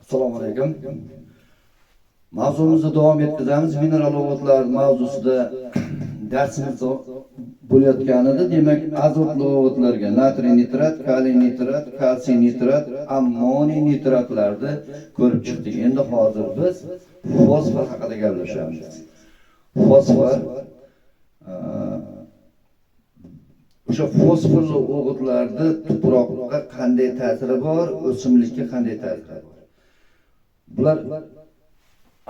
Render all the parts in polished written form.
Assalomu alaykum. Mavzumizni davom ettiramiz. Mineral o'g'itlar mavzusida darsimiz bo'layotganida, demak, azotli o'g'itlarga natriy nitrat, kaliy nitrat, kalsiy nitrat, ammoniy nitratlarni ko'rib chiqdik. Endi hozir biz fosfor haqida gaplashamiz. Fosfor o'sha fosforli o'g'itlarda tuproqqa qanday ta'siri bor, o'simlikka qanday ta'siri bor? Bular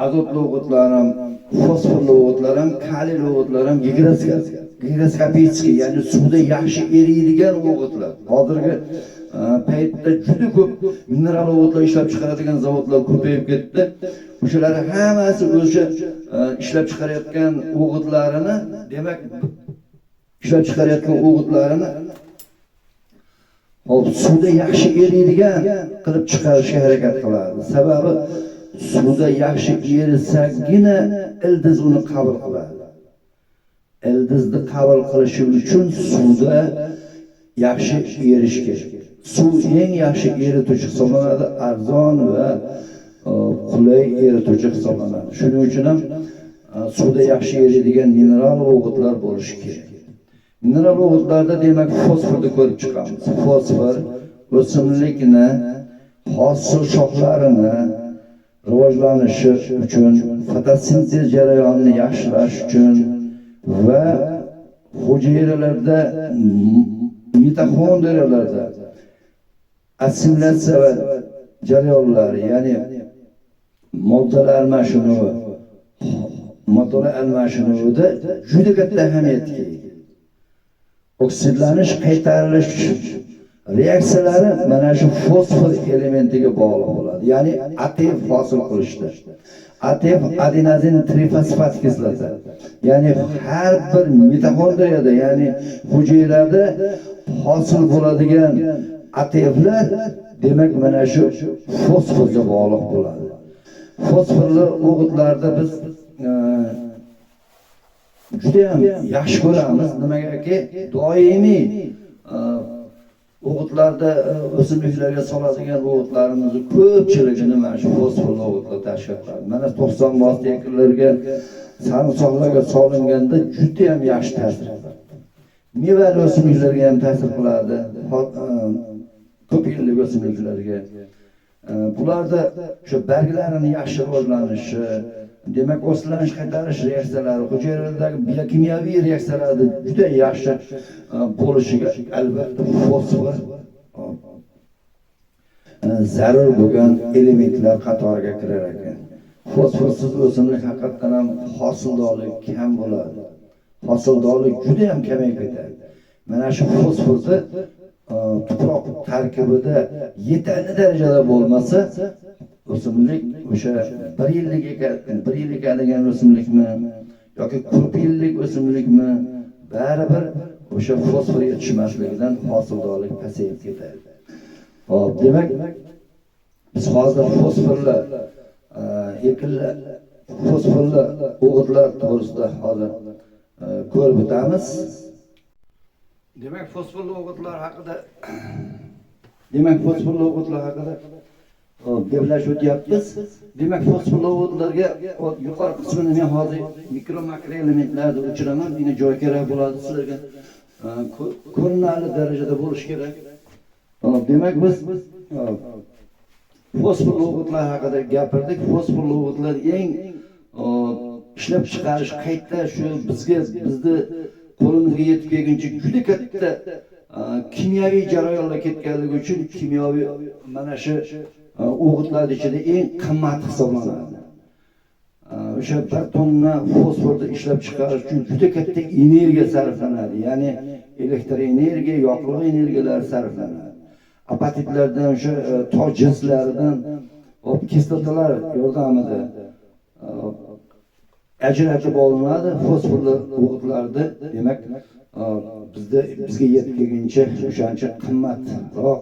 azotli o'g'itlar ham, fosforli o'g'itlar ham, kaliyli o'g'itlar ham gigroskopический, ya'ni suvda yaxshi eriydigan o'g'itlar. Hozirgi paytda juda ko'p mineral o'g'itlar ishlab chiqaradigan zavodlar ko'payib ketdi. O'shalar hammasi o'sha ishlab chiqarayotgan o'g'itlarini, demak, ishlab chiqarayotgan o'g'itlarini suvda yaxshi eriydigan qilib chiqarishga harakat qiladi. Sababi suvda yaxshi erisagina ildiz uni qabul qiladi. Ildizni qabul qilishi uchun suvda yaxshi erish kerak. Suv eng yaxshi erituvchi hisoblanadi, arzon va qulay erituvchi hisoblanadi. Shuning uchun ham suvda yaxshi eriydigan mineral o'g'itlar bo'lishi kerak. Mineral o'g'itlarda demak fosforni ko'rib chiqamiz. Fosfor o'simlikni hosil shoxlarini rivojlanishi uchun, fotosintez jarayonini yaxshilash uchun va hujayralarda, mitoxondriyalarda assimilyatsiya jarayonlari, ya'ni moddalar almashinuvida juda katta ahamiyatga ega. Oksidlanish, qaytarilish reaksiyalari mana shu fosfor elementiga bog'liq bo'ladi. Ya'ni ATF hosil qilishda. ATF adenozin trifosfat kislota. Ya'ni har bir mitoxondriyada, ya'ni hujayrada hosil bo'ladigan ATFlar demak mana shu fosforga bog'liq bo'ladi. Fosforli o'g'itlarda biz juda ham yaxshi ko'ramiz. Nimagaki doimiy o'g'itlarda o'simliklarga soladigan o'g'itlarimizni ko'pchiligini mana shu fosforli o'g'itlar tashkil qiladi. Mana 90 ekrlarga sarimsoqlarga solinganda juda ham yaxshi ta'sir qiladi. Mevali o'simliklarga ham ta'sir qiladi. Ko'p yillik o'simliklarga. Bularda shu barglarining yaxshi rivojlanishi, demak, o'sillanish, qaytarish reaksiyalari, hujayralardagi biokimyoviy reaksiyalarda juda yaxshi bo'lishiga albatta fosfor zarur bo'lgan elementlar qatoriga kirar ekan. Fosforsiz o'simlik haqiqatan ham hosildorlik kam bo'ladi. Hosildorlik juda ham kamayib ketadi. Mana shu fosforni tuproq tarkibida yetarli darajada bo'lmasa, o'simlik o'sha 1 yillik ekadigan o'simlikmi yoki ko'p yillik o'simlikmi, baribir o'sha fosfor yetishmasligidan hosildorlik pasayib ketadi. Hop, demak, biz hozir fosforli o'g'itlar to'g'risida hozir ko'rib o'tamiz. Demak, fosforli o'g'itlar haqida gaplashib o'tyapmiz. Demak, fosforli o'g'itlarga yuqori qismini men hozir mikro makro elementlarni o'chiraman. Buni joy kerak bo'ladi sizlarga. Ko'rinarli darajada bo'lish kerak. Demak, biz fosforli o'g'itlar haqida gapirdik. Fosforli o'g'itlar eng ishlab chiqarish qayta shu bizni qo'limizga yetib kelguncha juda katta kimyoviy jarayonlar ketganligi uchun kimyoviy mana shu o'g'itlar ichida eng qimmat hisoblanadi. O'sha 1 tonna fosforni ishlab chiqarish uchun juda katta energiya sarflanadi. Ya'ni elektr energiya, yoqilg'i energiyalar sarflanadi. Apatitlardan, o'sha tog' jinslaridan kislotalar yordamida ajratib olinadi. Fosforli o'g'itlarni demak bizga yetib kelguncha o'shancha qimmatroq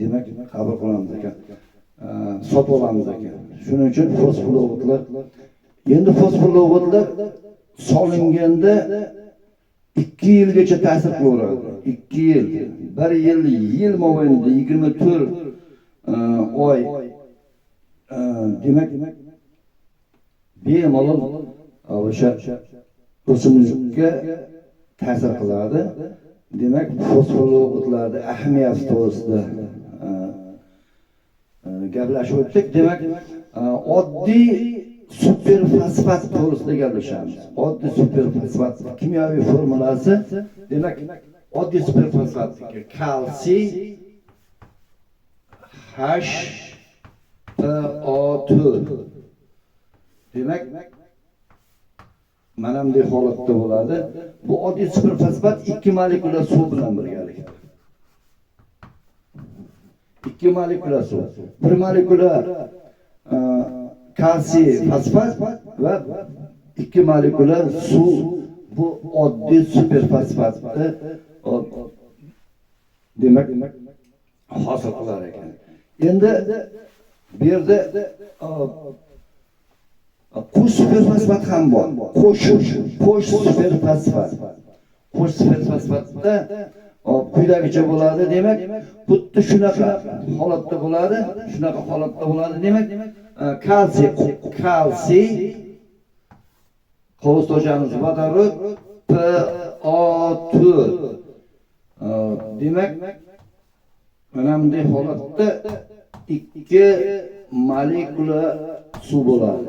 demak qabul qilamiz ekan, sotib olamiz ekan. Shuning uchun fosforli o'g'itlar, endi fosforli o'g'itlar solinganda 2 yilgacha ta'sir qilaveradi. 2 yil, 1 yil mobaynida 24 oy demak bemalol o'sha o'simlikka ta'sir qiladi. Demak, fosforli o'g'itlarning ahamiyati to'g'risida gaplashib o'tdik. Demak, oddiy superfosfat to'g'risida gaplashamiz. Oddiy superfosfat kimyoviy formulasi, demak, oddiy superfosfat kalsiy H2O4. Demak, mana bunday holatda bo'ladi. Bu oddiy superfosfat 2 molekula suv bilan birgalikda. 2 molekula suv. 1 molekula kalsiy fosfat va 2 molekula suv. Bu oddiy superfosfatni demak hosil qilar ekan. Endi bu yerda qo'sh superfosfat ham bor. Qo'sh superfosfat. Qo'sh superfosfatda quyidagicha bo'ladi. Demak, xuddi shunaqa holatda bo'ladi. Shunaqa holatda bo'ladi. Demak, kalsiy qovustojamiz vodorod PO4. Demak, mana bunday holatda 2 molekula suv bo'ladi.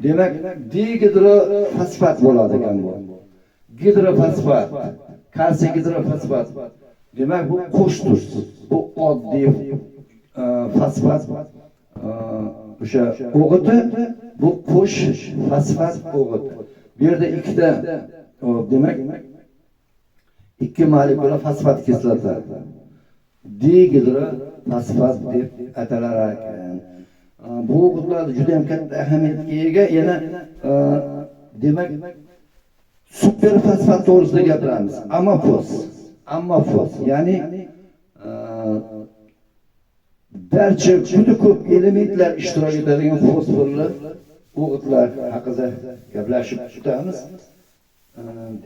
Demak, dihidrofosfat bo'ladi ekan bu. Gidrofosfat, kalsiy gidrofosfat. Demak, bu qo'shdir. Bu oddiy fosfat o'sha o'g'iti, bu qo'sh fosfat o'g'iti. Bu yerda ikkita, demak, 2 molekula fosfat kislota. Dihidrofosfat deb atalar ekan. Bu o'g'itlar juda ham katta ahamiyatga ega. Yana demak superfosfat to'g'risida gapiramiz. Amofos, ya'ni barcha juda ko'p elementlar ishtirok etadigan fosforli o'g'itlar haqida gaplashib o'tamiz.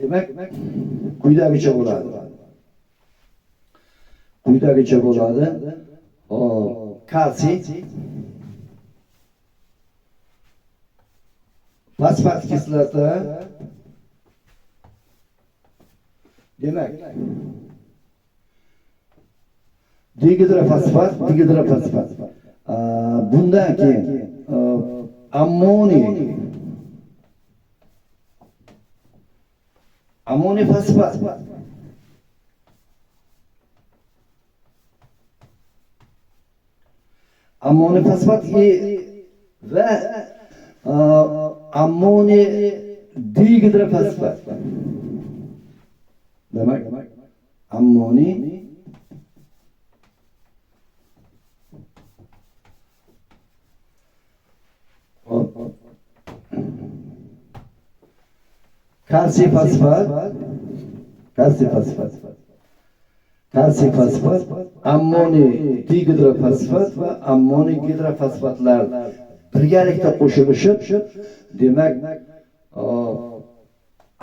Demak, quyidagicha bo'ladi. Kalsiy fosfat kislota. Demak, dihidrofosfat. Bundan keyin ammoniy fosfat. Ammoniy fosfat va ammoniy dihidrofosfat. Demak, ammoniy kalsiy fosfat, ammoniy dihidrofosfat va ammoniy gidrofosfatlar birgalikda qo'shilishib, demak,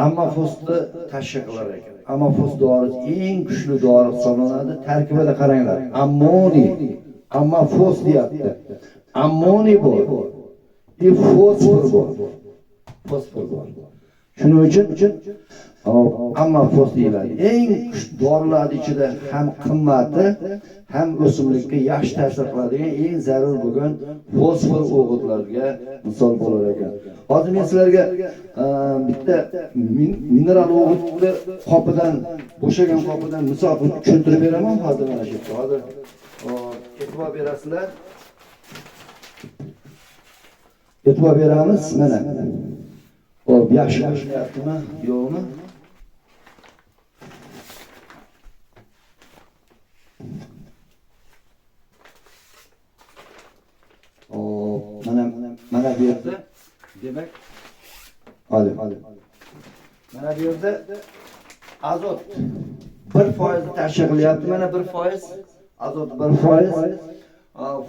Amofosni tashkil qilar ekan. Amofos dori eng kuchli dori hisoblanadi. Tarkibida qaranglar. Amofos deyapti. Ammoniy bor. Fosfor bor. Shuning uchun Amofos deyiladi. Eng kuchli dorilar ichida ham qimmati, ham o'simlikka yaxshi ta'sir qiladigan eng zarur bo'lgan fosfor o'g'itlarga misol bo'lar ekan. Hozir men sizlarga bitta mineral o'g'itni qopidan, bo'shagan qopidan misol qilib tushuntirib beraman hozir mana shu yerda. Hozir e'tibor berasizlar. E'tibor beramiz mana. Hop, yaxshi bo'lyaptimi, yo'qmi? Mana bu yerda demak olib. Mana bu yerda azot 1% tashkil qilyapti. Mana 1%, azot 1%,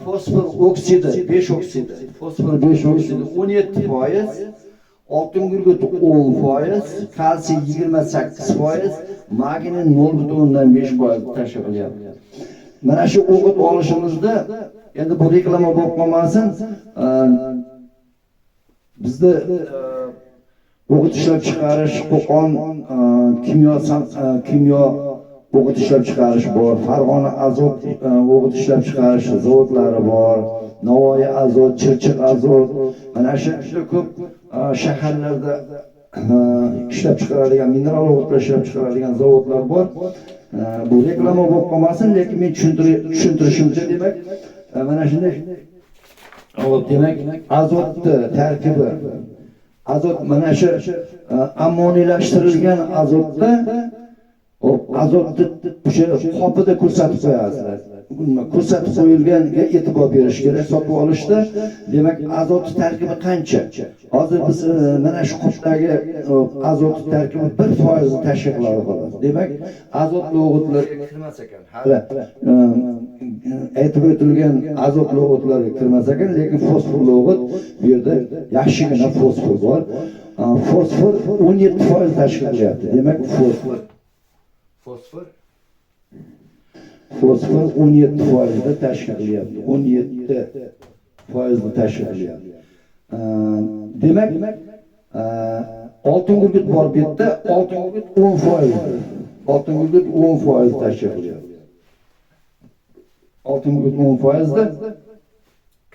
fosfor oksidi 5 oksidi, fosfor 5 oksidi 17%, oltin gurgut 10%, kalsiy 28%, magniy 0.5% tashkil qilyapti. Mana shu o'g'it olishimizda Endi bu reklama bo'lib qolmasin. Bizda o'g'it ishlab chiqarish, Qo'qon kimyo o'g'it ishlab chiqarish bor. Farg'ona azot o'g'it ishlab chiqarish zavodlari bor. Navoiy azot, Chirchiq azot, mana shu juda ko'p shaharlarda ishlab chiqaradigan mineral o'g'itlar ishlab chiqaradigan zavodlar bor. Bu reklama bo'lib qolmasin, lekin men tushuntirishimcha demak, mana shunday demak, azotni tarkibi azot mana shu ammoniylashtirilgan azotda azotni o'sha qopida ko'rsatib qo'yasizlar. Ko'rsatib qo'yilganiga e'tibor berish kerak sotib olishda. Demak, azot tarkibi qancha? Hozir biz mana shu qopdagi azot tarkibi 1% tashkil qiladi xolos. Demak, azotli o'g'itlarga kirmas ekan. Hali aytib o'tilgan azotli o'g'itlarga kirmas ekan, lekin fosforli o'g'it bu yerda yaxshigina fosfor bor. Fosfor 17% tashkil qilyapti. Demak, fosfor 17% tashkil qilyapti. 17% tashkil qilyapti. Demak, oltin gurgut bor bu yerda, oltin gurgut 10%. Oltin gurgut 10% tashkil qilyapti. Oltin gurgut 10%da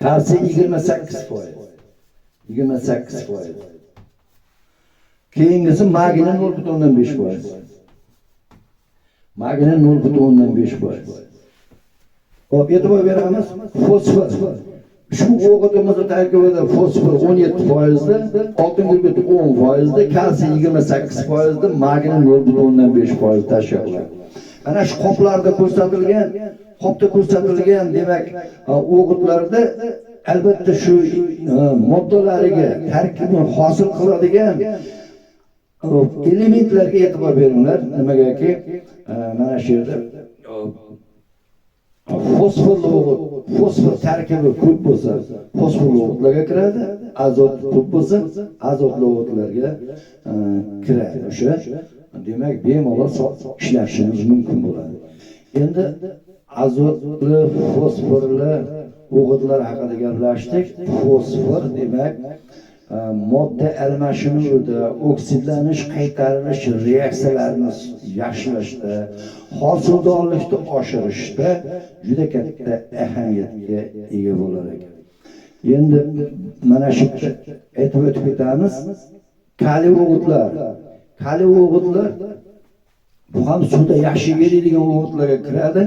kalsiy 28%. 28%. Keyingisi magniy 0.5%. Magniy 0.5%. Hop, e'tibor beramiz. Fosfor. Shu o'g'itimiz tarkibida fosfor 17%da, oltin gurgut 10%da, kalsiy 28%da, magniy 0.5% tashkil qiladi. Ana shu qoplarda ko'rsatilgan, demak, o'g'itlarda albatta shu moddalariga tarkibni hosil qiladigan elementlarga e'tibor beringlar. Nimagaki, mana shu yerda fosfor tarkibi ko'p bo'lsa, fosforli o'g'itlarga kiradi, azot ko'p bo'lsa, azotli o'g'itlarga kiradi. O'sha demak, bemalol ishlashingiz mumkin bo'ladi. Endi azotli, fosforli o'g'itlar haqida gaplashdik. Fosfor demak, modda almashinuvida, oksidlanish, qaytarilish reaksiyalarini yaxshilashda, hosildorlikni oshirishda juda katta ahamiyatga ega bo'lar ekan. Endi mana shu aytib o'tib ketamiz. Kaliy o'g'itlar bu ham suvda yaxshi eriydigan o'g'itlarga kiradi.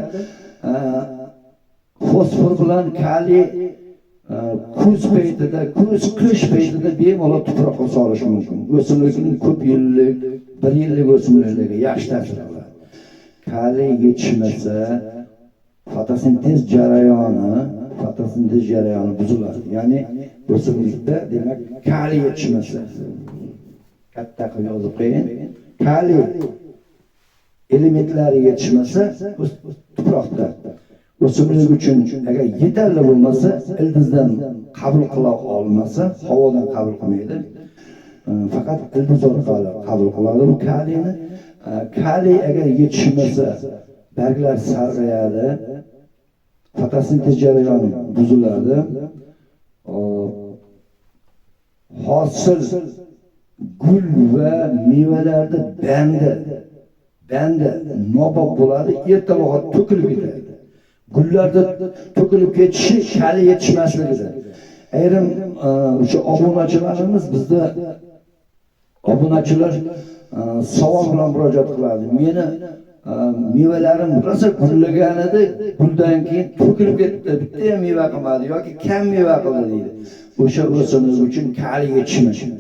Fosfor bilan kaliy kuz paytida, qish paytida bemalol tuproqqa solish mumkin. O'simlikning ko'p yillik, 1 yillik o'simliklarga yaxshi ta'sir qiladi. Kaliy yetishmasa, fotosintez jarayoni buziladi. Ya'ni o'simlikda demak kaliy yetishmasa, katta qilib yozib qo'ying. Kaliy elementlari yetishmasa, tuproqda o'simlik uchun agar yetarli bo'lmasa, ildizdan qabul qila olmasa, havodan qabul qilmaydi. Faqat ildiz orqali qabul qiladi bu kaliyni. Kaliy agar yetishmasa, barglar sarg'ayadi, fotosintez jarayoni buziladi. Hosil gul va mevalarda banda nobop bo'ladi, erta-bahor to'kilib ketadi. Gullarda to'kilib ketishi kaliy yetishmasligidan. Ayrim o'sha obunachilarimiz bizda obunachilar savol bilan murojaat qiladi. Meni mevalarim rosa gullaganida, guldan keyin to'kilib ketdi, bitta ham meva qilmadi yoki kam meva qildi deydi. O'sha o'simlik uchun kaliy yetishmagan.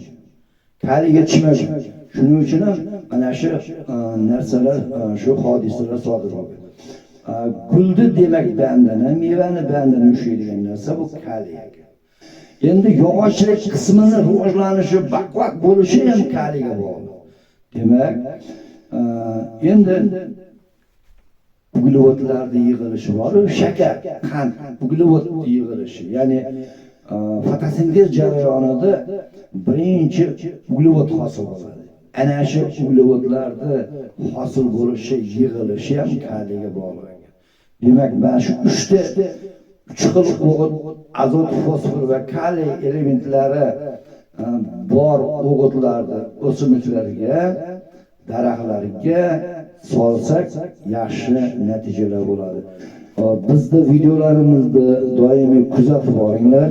Kaliy yetishmagan. Shuning uchun ham mana shu narsalar, shu hodisalar sodir bo'lgan. Gulni demak bandani, mevani bandini ushlaydigan narsa bu kaliy ekan. Endi yog'ochlik qismini rivojlanishi, baquvvat bo'lishi ham kaliyga bog'liq. Demak, endi uglevodlarni yig'ilishi bor, shakar, qand, uglevod yig'ilishi. Ya'ni fotosintez jarayonida birinchi uglevod hosil bo'ladi. Ana shu uglevodlarni hosil bo'lishi, yig'ilishi ham kaliyga bog'liq. Demak, mana shu 3 xil o'g'it azot, fosfor va kaliy elementlari bor o'g'itlarni o'simliklarga, daraxtlarga solsak yaxshi natijalar bo'ladi. Bizda videolarimizni doimiy kuzatib boringlar.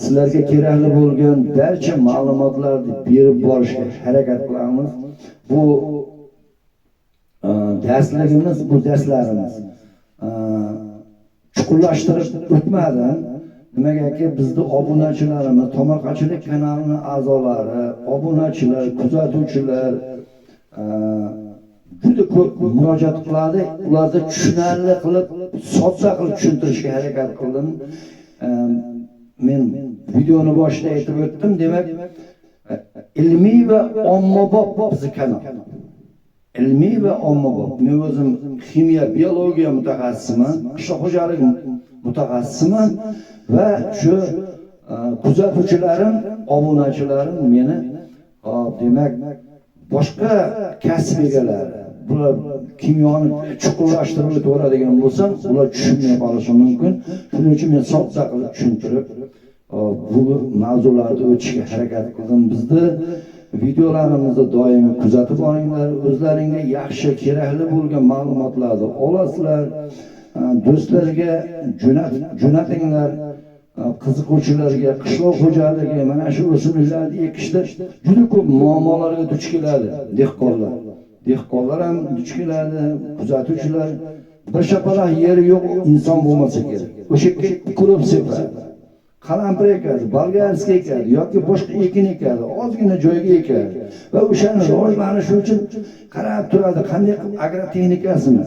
Sizlarga kerakli bo'lgan barcha ma'lumotlarni berib borishga harakat qilamiz. Bu darslarimiz, bu darslarimiz chuqurlashtirib o'tmadim. Nimagaki bizning obunachilarimiz, tomorqachilik kanalining a'zolari, obunachilar, kuzatuvchilar juda ko'p murojaat qiladi. Ularni tushunarli qilib, sodda qilib tushuntirishga harakat qildim. Men videoni boshida aytib o'tdim, demak, ilmiy va ommabop bizning kanal. Ilmiy va ommabop. Men o'zim kimyo, biologiya mutaxassisiman, qishloq xo'jaligi mutaxassisiman va shu kuzatuvchilarim, obunachilarim meni demak boshqa kasb egalari, bular kimyoni chuqurlashtirib o'tadigan bo'lsam, ular tushunmay qolishi mumkin. Shuning uchun men sodda qilib tushuntirib bu mavzularni o'tishga harakat qildim. Bizni videolarimizni doimiy kuzatib boringlar. O'zlaringga yaxshi, kerakli bo'lgan ma'lumotlarni olasizlar. Do'stlarga jo'natinglar. Qiziquvchilarga, qishloq xo'jaligi, mana shu o'simliklarni ekishda juda ko'p muammolarga duch keladi dehqonlar. Dehqonlar ham duch keladi, kuzatuvchilar. Bir shapaloq yeri yo'q inson bo'lmasa kerak. O'sha yerga kurib sepadi. Qalampir ekadi, bolgarskiy ekadi yoki boshqa ekin ekadi, ozgina joyga ekadi va o'shani rivojlanishi uchun qarab turadi, qanday agrotexnikasini,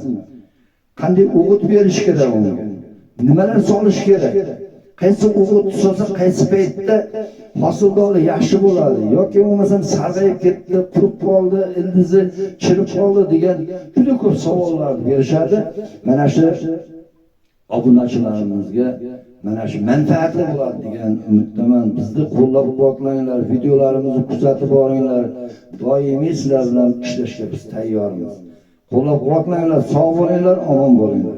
qanday o'g'it berish kerak unga, nimalar solish kerak, qaysi o'g'it solsa qaysi paytda hosildorlik yaxshi bo'ladi yoki bo'lmasam sarg'ayib ketdi, qurib qoldi, ildizi chirib qoldi degan juda ko'p savollarni berishadi. Mana shu obunachilarimizga mana shu manfaatli bo'ladi degan umiddaman. Bizni qo'llab-quvvatlanglar, videolarimizni kuzatib boringlar. Doimiy sizlar bilan ishlashga biz tayyormiz. Qo'llab-quvvatlanglar, sog' bo'linglar, omon bo'linglar.